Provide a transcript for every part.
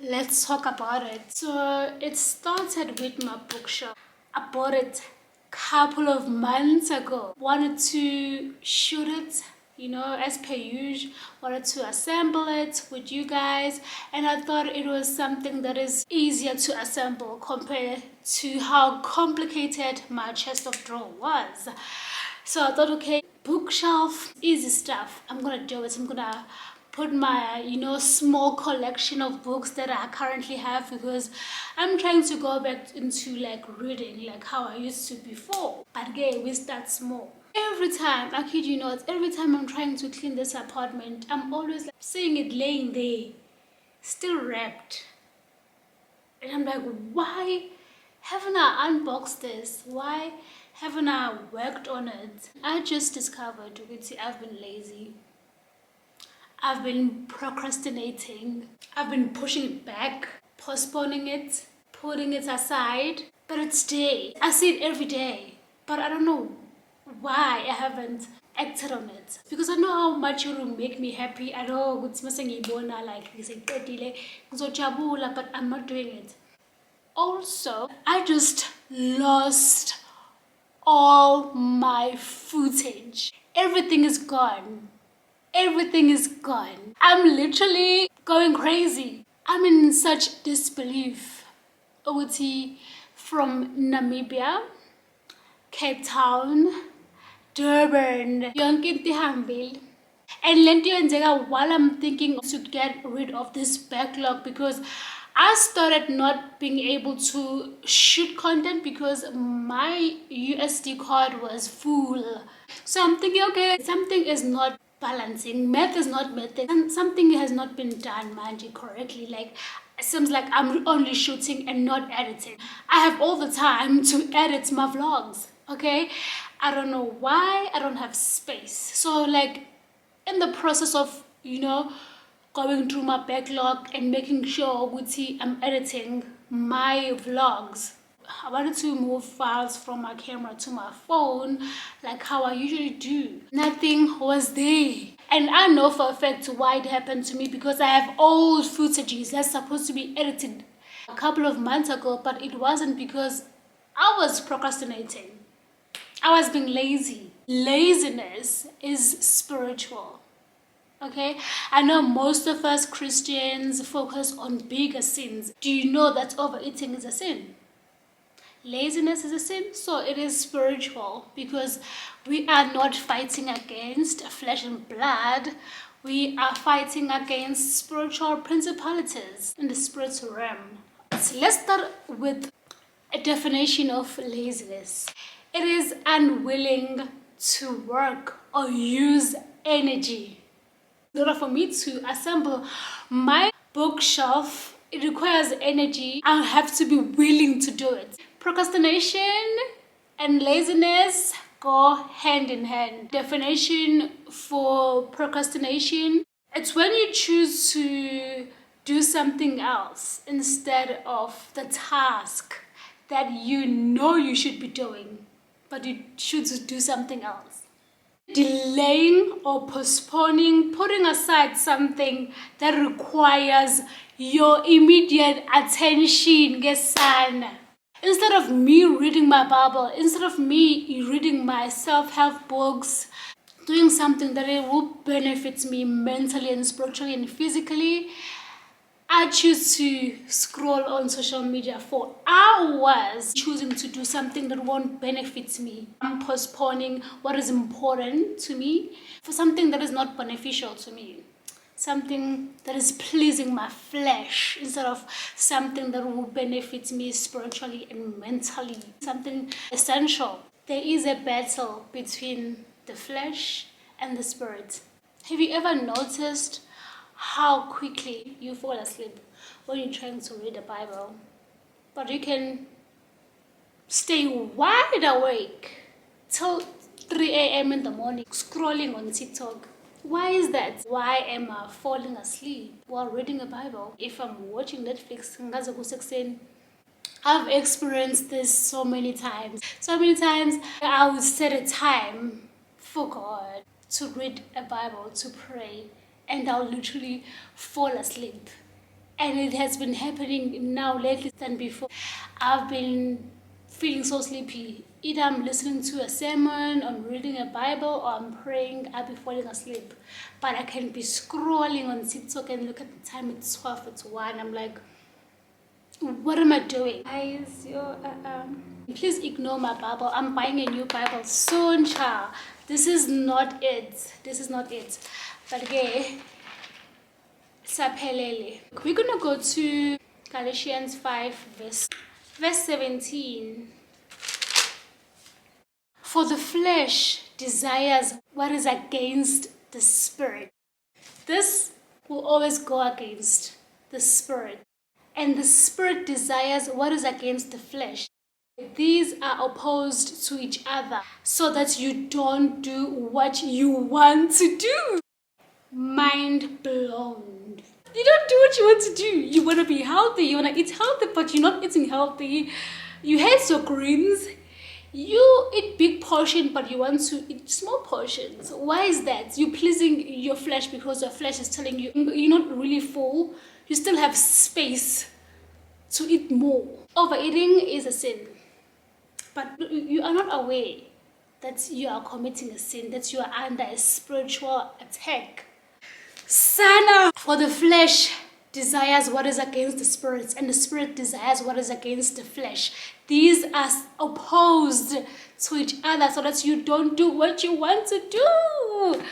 Let's talk about it. So it started with my bookshelf. I bought it a couple of months ago. Wanted to shoot it, as per usual. Wanted to assemble it with you guys, and I thought it was something that is easier to assemble compared to how complicated my chest of drawers was. So I thought, okay, bookshelf, easy stuff. I'm gonna do it. I'm gonna put my, small collection of books that I currently have, because I'm trying to go back into like reading like how I used to before. But again, we start small. Every time, I kid you not, every time I'm trying to clean this apartment, I'm always like seeing it laying there, still wrapped. And I'm like, why haven't I unboxed this? Why haven't I worked on it? I just discovered, I've been lazy. I've been procrastinating. I've been pushing it back, postponing it, putting it aside. But it's there. I see it every day. But I don't know why I haven't acted on it. Because I know how much it will make me happy. I know it's like but I'm not doing it. Also, I just lost all my footage. Everything is gone. Everything is gone. I'm literally going crazy. I'm in such disbelief. Ukuthi from Namibia, Cape Town, Durban, yonke into ihambile. And lento yenzeka while I'm thinking to get rid of this backlog, because I started not being able to shoot content because my USD card was full. So I'm thinking, okay, something is not balancing. Math is not mathing. And something has not been done, Manji, correctly. Like, it seems like I'm only shooting and not editing. I have all the time to edit my vlogs, okay? I don't know why I don't have space. So, like, in the process of, going through my backlog and making sure I'm editing my vlogs, I wanted to move files from my camera to my phone like how I usually do. Nothing was there. And I know for a fact why it happened to me, because I have old footages that's supposed to be edited a couple of months ago, but it wasn't because I was procrastinating. I was being lazy. Laziness is spiritual. Okay, I know most of us Christians focus on bigger sins. Do you know that overeating is a sin? Laziness is a sin, so it is spiritual, because we are not fighting against flesh and blood. We are fighting against spiritual principalities in the spiritual realm. So let's start with a definition of laziness. It is unwilling to work or use energy. In order for me to assemble my bookshelf, it requires energy. I have to be willing to do it. Procrastination and laziness go hand in hand. Definition for procrastination: it's when you choose to do something else instead of the task that you know you should be doing, but you choose to do something else. Delaying or postponing, putting aside something that requires your immediate attention. Instead of me reading my Bible, instead of me reading my self-help books, doing something that it will benefit me mentally and spiritually and physically, I choose to scroll on social media for hours, choosing to do something that won't benefit me. I'm postponing what is important to me for something that is not beneficial to me. Something that is pleasing my flesh instead of something that will benefit me spiritually and mentally. Something essential. There is a battle between the flesh and the spirit. Have you ever noticed how quickly you fall asleep when you're trying to read the Bible? But you can stay wide awake till 3 a.m. in the morning scrolling on TikTok. Why is that? Why am I falling asleep while reading a Bible? If I'm watching Netflix, I've experienced this so many times. So many times I would set a time for God to read a Bible, to pray, and I'll literally fall asleep. And it has been happening now lately than before. I've been feeling so sleepy. Either I'm listening to a sermon, I'm reading a Bible, or I'm praying, I'll be falling asleep. But I can be scrolling on TikTok and look at the time, it's 12, it's 1. I'm like, what am I doing? Guys, please ignore my Bible. I'm buying a new Bible soon, child. This is not it. This is not it. But okay, saphelele. We're gonna go to Galatians 5, verse 17. For the flesh desires what is against the spirit. This will always go against the spirit. And the spirit desires what is against the flesh. These are opposed to each other so that you don't do what you want to do. Mind blown. You don't do what you want to do. You want to be healthy. You want to eat healthy, but you're not eating healthy. You hate your greens. You eat big portion, but you want to eat small portions. Why is that? You're pleasing your flesh because your flesh is telling you you're not really full. You still have space to eat more. Overeating is a sin. But you are not aware that you are committing a sin, that you are under a spiritual attack. Sana, for the flesh desires what is against the spirit, and the spirit desires what is against the flesh. These are opposed to each other so that you don't do what you want to do.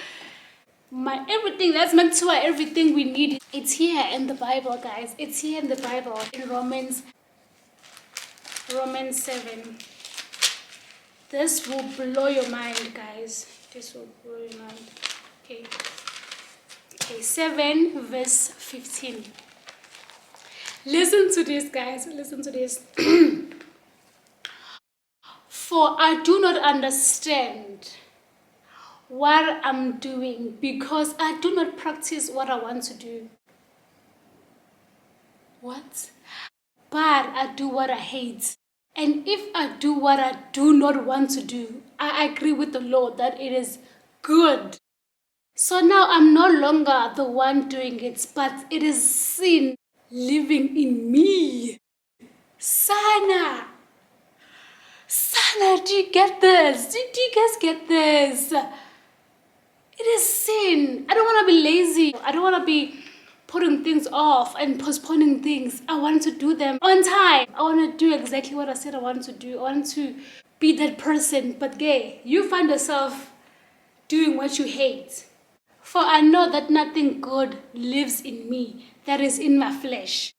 Everything, that's meant to everything we need. It's here in the Bible, guys. It's here in the Bible, in Romans 7. This will blow your mind, guys. This will blow your mind. Okay, 7 verse 15. Listen to this, guys. Listen to this. For I do not understand what I'm doing because I do not practice what I want to do. What? But I do what I hate. And if I do what I do not want to do, I agree with the Lord that it is good. So now I'm no longer the one doing it, but it is sin living in me. Sana, do you get this? Do you guys get this? It is sin. I don't want to be lazy. I don't want to be putting things off and postponing things. I want to do them on time. I want to do exactly what I said I want to do. I want to be that person. But gay, you find yourself doing what you hate. For I know that nothing good lives in me, that is in my flesh.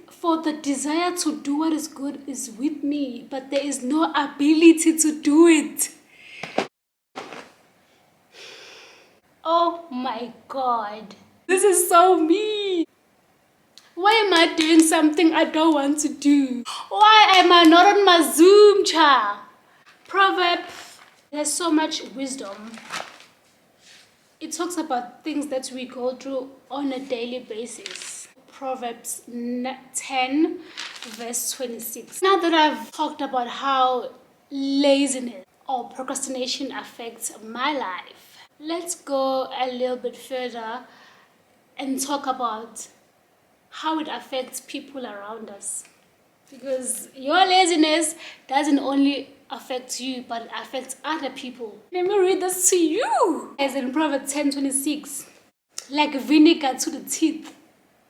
For the desire to do what is good is with me, but there is no ability to do it. Oh my God. This is so me. Why am I doing something I don't want to do? Why am I not on my Zoom, child? Proverb, there's so much wisdom. It talks about things that we go through on a daily basis. Proverbs 10, verse 26. Now that I've talked about how laziness or procrastination affects my life, let's go a little bit further and talk about how it affects people around us. Because your laziness doesn't only affect you, but it affects other people. Let me read this to you. As in Proverbs 10:26, like vinegar to the teeth,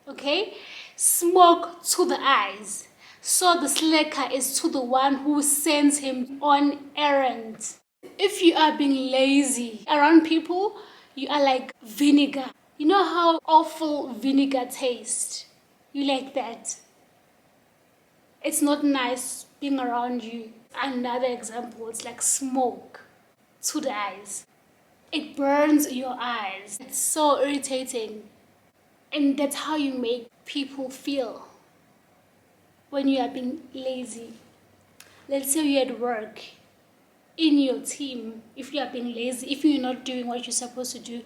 okay? Smoke to the eyes. So the slacker is to the one who sends him on errands. If you are being lazy around people, you are like vinegar. You know how awful vinegar tastes? You like that. It's not nice being around you. Another example, it's like smoke to the eyes. It burns your eyes. It's so irritating. And that's how you make people feel when you are being lazy. Let's say you're at work, in your team, if you are being lazy, if you're not doing what you're supposed to do,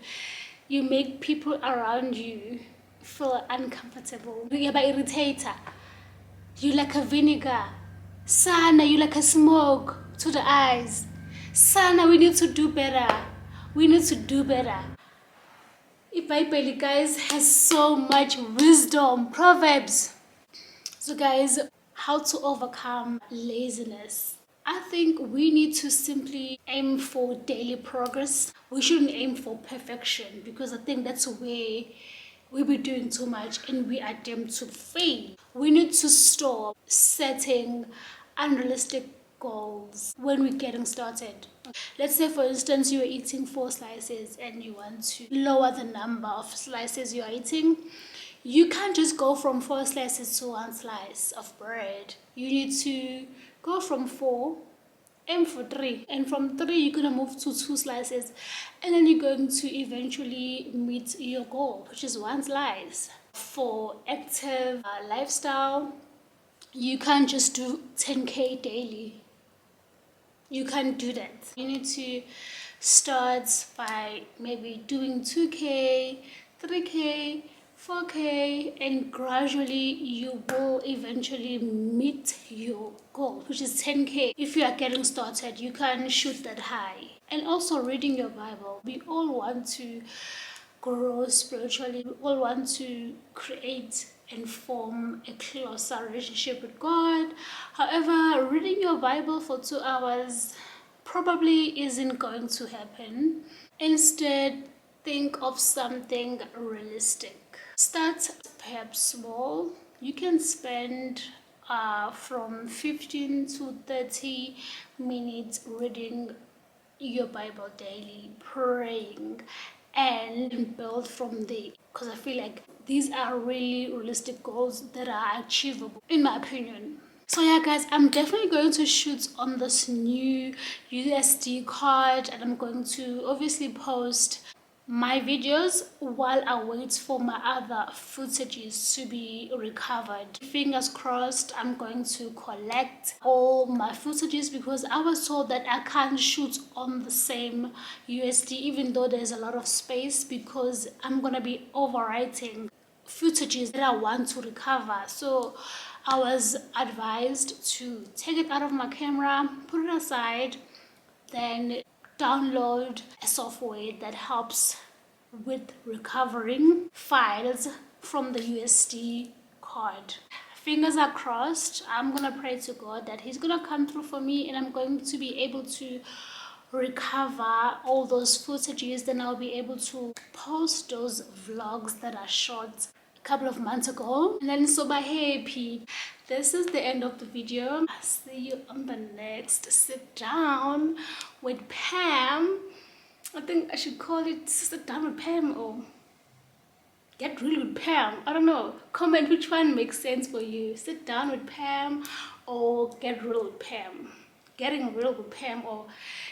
you make people around you feel uncomfortable. You're an irritator. You're like a vinegar. Sana, you're like a smoke to the eyes. Sana, we need to do better. We need to do better. Bible, guys, has so much wisdom. Proverbs. So guys, how to overcome laziness. I think we need to simply aim for daily progress. We shouldn't aim for perfection, because I think that's where we be doing too much and we are doomed to fail. We need to stop setting unrealistic goals when we're getting started. Let's say, for instance, you're eating 4 slices and you want to lower the number of slices you're eating. You can't just go from 4 slices to 1 slice of bread. You need to go from 4, aim for 3, and from 3 you're gonna move to 2 slices, and then you're going to eventually meet your goal, which is 1 slice. For active lifestyle, you can't just do 10k daily. You can't do that. You need to start by maybe doing 2k, 3k, 4k, and gradually you will eventually meet your goal, which is 10k. If you are getting started, you can shoot that high. And also reading your Bible. We all want to grow spiritually. We all want to create and form a closer relationship with God. However, reading your Bible for 2 hours probably isn't going to happen. Instead, think of something realistic. Start perhaps small. You can spend from 15 to 30 minutes reading your Bible daily, praying, and build from there. Because I feel like these are really realistic goals that are achievable, in my opinion. So yeah, guys, I'm definitely going to shoot on this new USD card, and I'm going to obviously post my videos while I wait for my other footages to be recovered. Fingers crossed, I'm going to collect all my footages, because I was told that I can't shoot on the same USD even though there's a lot of space, because I'm gonna be overwriting footages that I want to recover. So I was advised to take it out of my camera, put it aside, then download a software that helps with recovering files from the USD card. Fingers are crossed. I'm gonna pray to God that He's gonna come through for me, and I'm going to be able to recover all those footages. Then I'll be able to post those vlogs that I shot a couple of months ago. And then, so by hey Pete, this is the end of the video. I'll see you on the next sit down with Pam. I think I should call it sit down with Pam or get real with Pam. I don't know. Comment which one makes sense for you. Sit down with Pam or get real with Pam. Getting real with Pam, or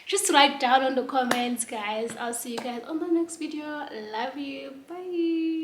just write down on the comments, guys. I'll see you guys on the next video. Love you. Bye.